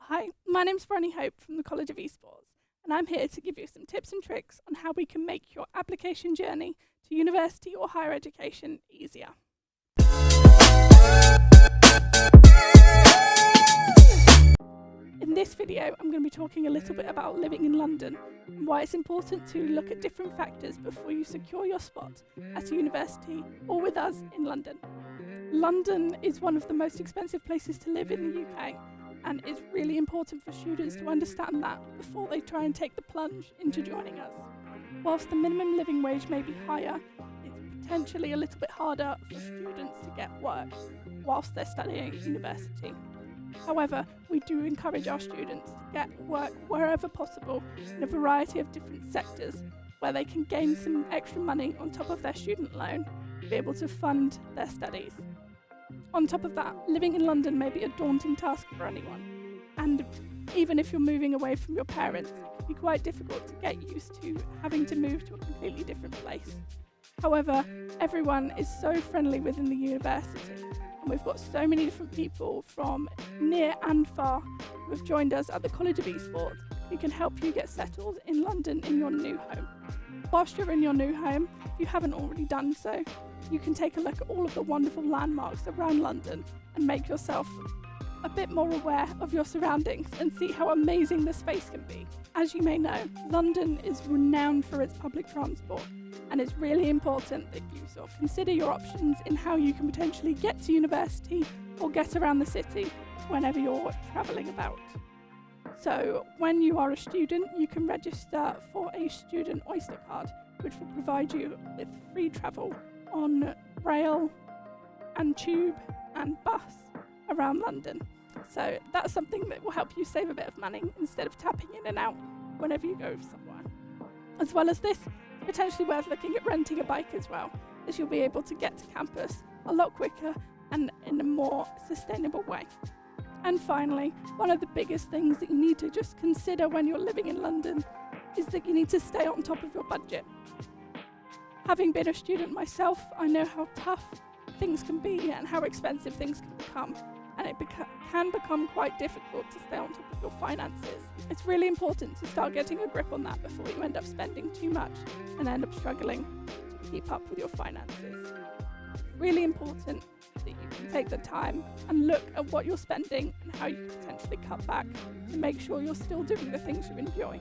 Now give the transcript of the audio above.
Hi, my name's Bronnie Hope from the College of Esports, and I'm here to give you some tips and tricks on how we can make your application journey to university or higher education easier. In this video, I'm going to be talking a little bit about living in London and why it's important to look at different factors before you secure your spot at a university or with us in London. London is one of the most expensive places to live in the UK, and it's really important for students to understand that before they try and take the plunge into joining us. Whilst the minimum living wage may be higher, it's potentially a little bit harder for students to get work whilst they're studying at university. However, we do encourage our students to get work wherever possible in a variety of different sectors where they can gain some extra money on top of their student loan to be able to fund their studies. On top of that, living in London may be a daunting task for anyone, and even if you're moving away from your parents, it can be quite difficult to get used to having to move to a completely different place. However, everyone is so friendly within the university, and we've got so many different people from near and far who have joined us at the College of Esports who can help you get settled in London in your new home. Whilst you're in your new home, if you haven't already done so, you can take a look at all of the wonderful landmarks around London and make yourself a bit more aware of your surroundings and see how amazing the space can be. As you may know, London is renowned for its public transport, and it's really important that you sort of consider your options in how you can potentially get to university or get around the city whenever you're travelling about. So when you are a student, you can register for a student Oyster card, which will provide you with free travel on rail and tube and bus around London. So that's something that will help you save a bit of money instead of tapping in and out whenever you go somewhere. As well as this, potentially worth looking at renting a bike as well, as you'll be able to get to campus a lot quicker and in a more sustainable way. And finally, one of the biggest things that you need to just consider when you're living in London is that you need to stay on top of your budget. Having been a student myself, I know how tough things can be and how expensive things can become, and it can become quite difficult to stay on top of your finances. It's really important to start getting a grip on that before you end up spending too much and end up struggling to keep up with your finances. It's really important that you can take the time and look at what you're spending and how you can potentially cut back to make sure you're still doing the things you're enjoying.